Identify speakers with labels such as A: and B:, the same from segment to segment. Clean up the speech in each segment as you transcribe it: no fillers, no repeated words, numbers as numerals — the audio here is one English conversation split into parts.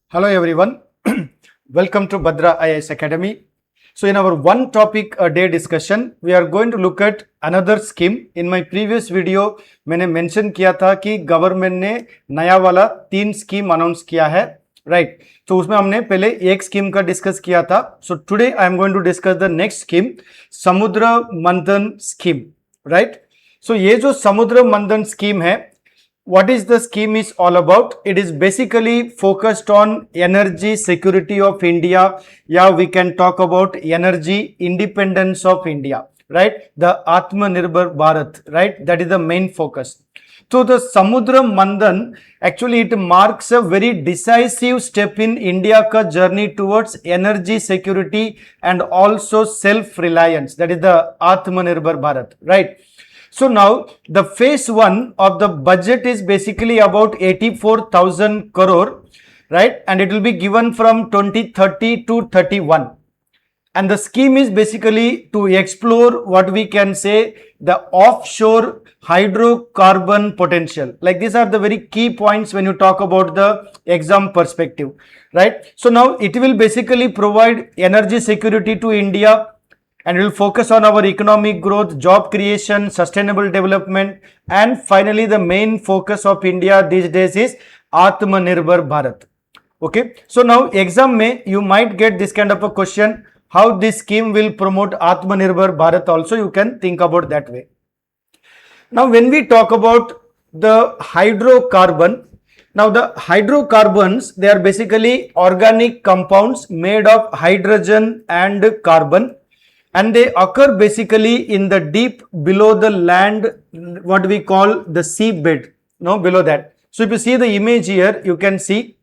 A: Hello everyone, welcome to Bhadra IAS Academy. So in our one topic a day discussion, we are going to look at another scheme. In my previous video, मैंने mention किया था कि government ने नया वाला 3 scheme announce किया है, right? तो उसमें हमने पहले एक scheme का discuss किया था. So today I am going to discuss the next scheme, Samudra Manthan scheme, right? So ये जो समुद्र मंथन scheme है, what is the scheme is all about? It is basically focused on energy security of India. Yeah, we can talk about energy independence of India, right? The 𝗕𝗏𝗧𝗕, right? That is the main focus. So the Samudra Manthan, actually it marks a very decisive step in India's journey towards energy security and also self-reliance. That is the 𝗕𝗏𝗧𝗕, right? So now the phase 1 of the budget is basically about 84,000 crore, right? And it will be given from 2030 to 31. And the scheme is basically to explore what we can say the offshore hydrocarbon potential. Like these are the very key points when you talk about the exam perspective, right? So now it will basically provide energy security to India, and it will focus on our economic growth, job creation, sustainable development, and finally the main focus of India these days is 𝗕𝗏𝗧𝗕. Okay, so now exam mein you might get this kind of a question, how this scheme will promote 𝗕𝗏𝗧𝗕 also, you can think about that way. Now when we talk about the hydrocarbon, now the hydrocarbons, they are basically organic compounds made of hydrogen and carbon, and they occur basically in the deep below the land, what we call the seabed, below that. So if you see the image here, you can see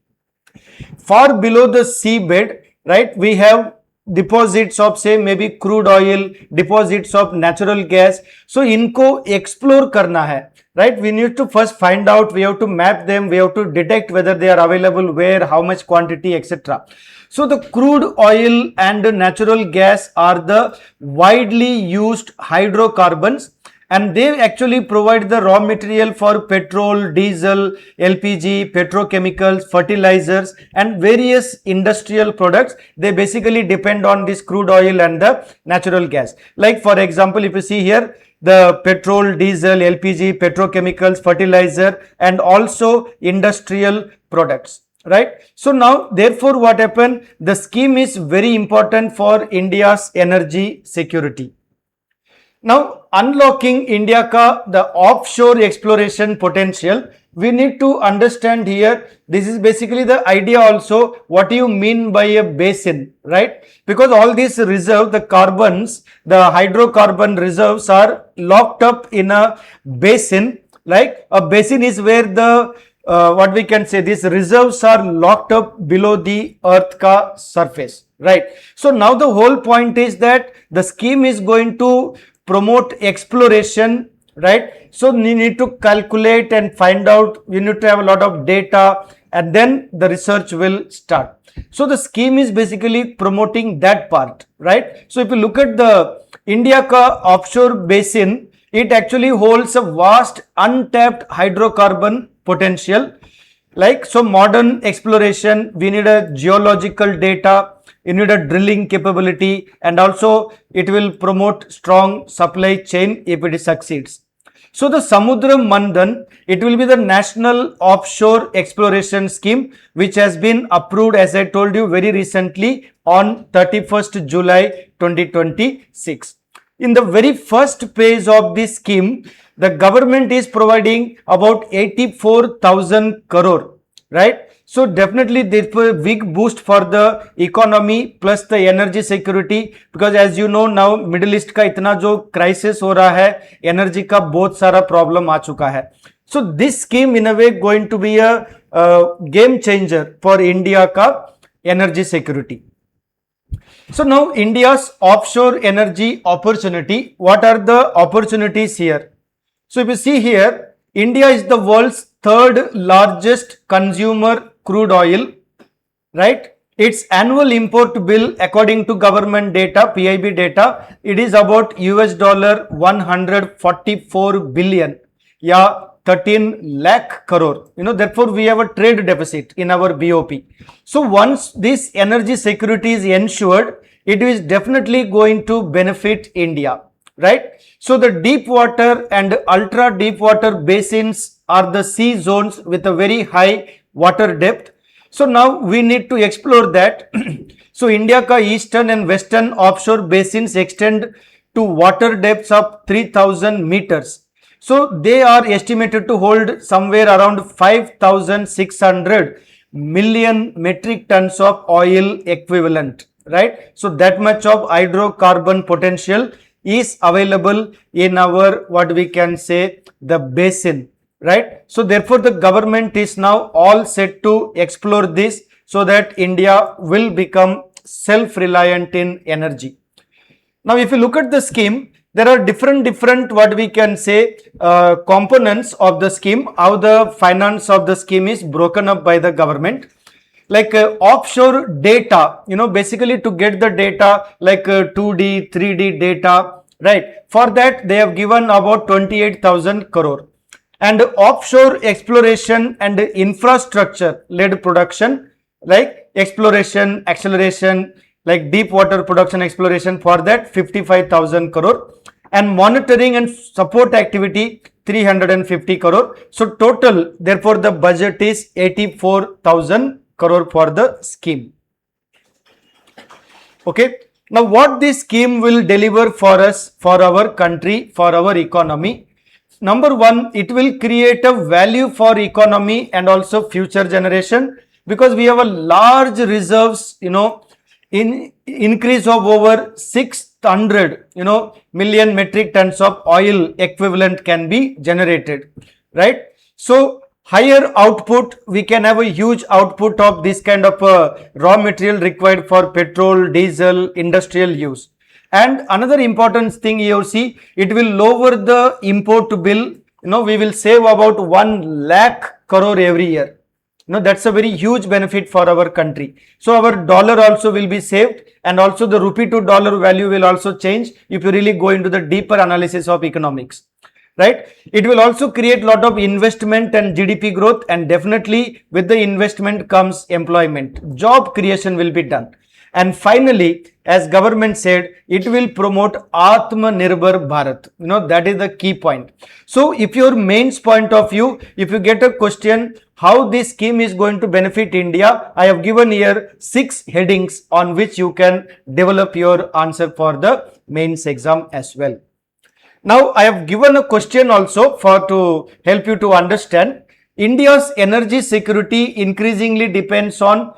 A: far below the seabed, right, we have deposits of say maybe crude oil, deposits of natural gas. So इनको explore करना है, right? We need to first find out, we have to map them, we have to detect whether they are available where, how much quantity, etc. So the crude oil and natural gas are the widely used hydrocarbons, and they actually provide the raw material for petrol, diesel, LPG, petrochemicals, fertilizers, and various industrial products. They basically depend on this crude oil and the natural gas. Like for example, if you see here, the petrol, diesel, LPG, petrochemicals, fertilizer, and also industrial products, right? So now therefore what happened, the scheme is very important for India's energy security. Now unlocking India ka the offshore exploration potential, we need to understand here, this is basically the idea also, what do you mean by a basin, right? Because all these reserves, the carbons, the hydrocarbon reserves are locked up in a basin. Like a basin is where the what we can say, these reserves are locked up below the earth ka surface, right? So now the whole point is that the scheme is going to promote exploration, right? So we need to calculate and find out, we need to have a lot of data, and then the research will start. So the scheme is basically promoting that part, right? So if you look at the India ka offshore basin, it actually holds a vast untapped hydrocarbon potential. Like, so modern exploration, we need a geological data, you need a drilling capability, and also it will promote strong supply chain if it succeeds. So the Samudra Manthan, it will be the national offshore exploration scheme, which has been approved, as I told you, very recently on 31st July 2026. In the very first phase of this scheme, the government is providing about 84,000 crore, right? So definitely there is a big boost for the economy plus the energy security, because as you know now Middle East का इतना जो crisis हो रहा है, energy का बहुत सारा problem आ चुका है. So this scheme in a way going to be a game changer for India का energy security. So now India's offshore energy opportunity, what are the opportunities here? So if you see here, India is the world's third largest consumer crude oil, right? Its annual import bill, according to government data, PIB data, it is about $144 billion. Yeah, 13 lakh crore. Therefore we have a trade deficit in our BOP. So once this energy security is ensured, it is definitely going to benefit India, right? So the deep water and ultra deep water basins are the sea zones with a very high water depth. So now we need to explore that. So India ka eastern and western offshore basins extend to water depths of 3000 meters. So they are estimated to hold somewhere around 5,600 million metric tons of oil equivalent, right? So that much of hydrocarbon potential is available in our, what we can say, the basin, right? So therefore the government is now all set to explore this so that India will become self-reliant in energy. Now if you look at the scheme, there are different what we can say components of the scheme, how the finance of the scheme is broken up by the government. Like offshore data, basically to get the data like 2D, 3D data, right? For that they have given about 28,000 crore. And offshore exploration and infrastructure led production, like exploration, acceleration, like deep water production exploration, for that 55,000 crore. And monitoring and support activity 350 crore. So total, therefore the budget is 84,000 crore for the scheme. Okay. Now what this scheme will deliver for us, for our country, for our economy? Number one, it will create a value for economy and also future generation, because we have a large reserves, in increase of over 600, million metric tons of oil equivalent can be generated, right? So higher output, we can have a huge output of this kind of raw material required for petrol, diesel, industrial use. And another important thing you see, it will lower the import bill. We will save about 1 lakh crore every year. That's a very huge benefit for our country. So our dollar also will be saved, and also the rupee to dollar value will also change if you really go into the deeper analysis of economics, right? It will also create a lot of investment and GDP growth, and definitely with the investment comes employment. Job creation will be done. And finally, as government said, it will promote Atmanirbhar Bharat. That is the key point. So if your mains point of view, if you get a question, how this scheme is going to benefit India, I have given here 6 headings on which you can develop your answer for the mains exam as well. Now I have given a question also to help you to understand. India's energy security increasingly depends on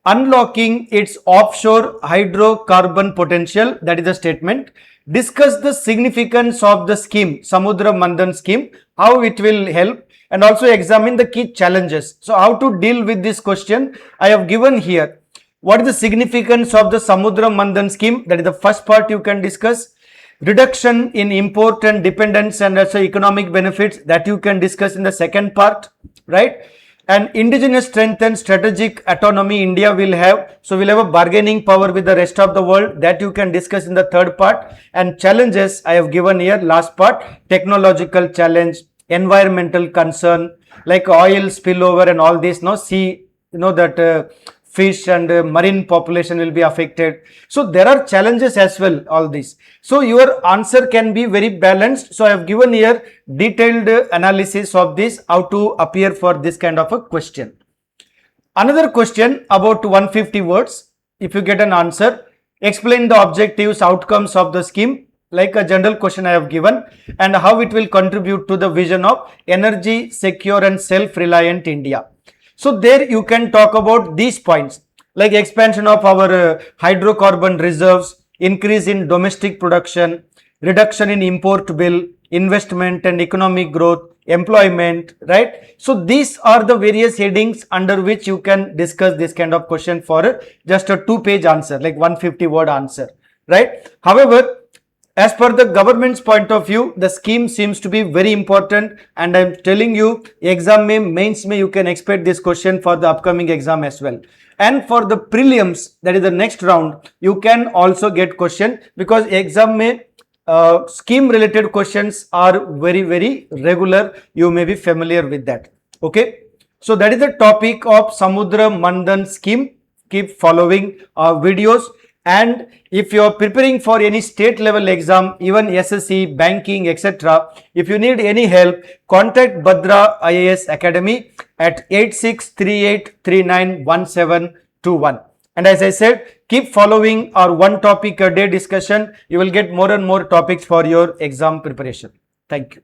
A: unlocking its offshore hydrocarbon potential. That is the statement. Discuss the significance of the scheme, Samudra Manthan scheme, how it will help, and also examine the key challenges. So how to deal with this question, I have given here. What is the significance of the Samudra Manthan scheme? That is the first part you can discuss. Reduction in import and dependence and also economic benefits, that you can discuss in the second part, right? And indigenous strength and strategic autonomy India will have. So we'll have a bargaining power with the rest of the world, that you can discuss in the third part. And challenges I have given here, last part, technological challenge, environmental concern, like oil spillover and all this, sea, that fish and marine population will be affected. So there are challenges as well, all this. So your answer can be very balanced. So I have given here detailed analysis of this, how to appear for this kind of a question. Another question about 150 words. If you get an answer, explain the objectives, outcomes of the scheme, like a general question I have given, and how it will contribute to the vision of energy secure and self-reliant India. So there you can talk about these points, like expansion of our hydrocarbon reserves, increase in domestic production, reduction in import bill, investment and economic growth, employment, right? So these are the various headings under which you can discuss this kind of question for just a 2-page answer, like 150 word answer, right? However, as per the government's point of view, the scheme seems to be very important, and I am telling you, exam mains you can expect this question for the upcoming exam as well. And for the prelims, that is the next round, you can also get question, because exam scheme related questions are very regular. You may be familiar with that. Okay. So that is the topic of Samudra Manthan scheme. Keep following our videos. And if you are preparing for any state level exam, even SSC, banking, etc., if you need any help, contact Bhadra IAS Academy at 8638391721. And as I said, keep following our one topic a day discussion. You will get more and more topics for your exam preparation. Thank you.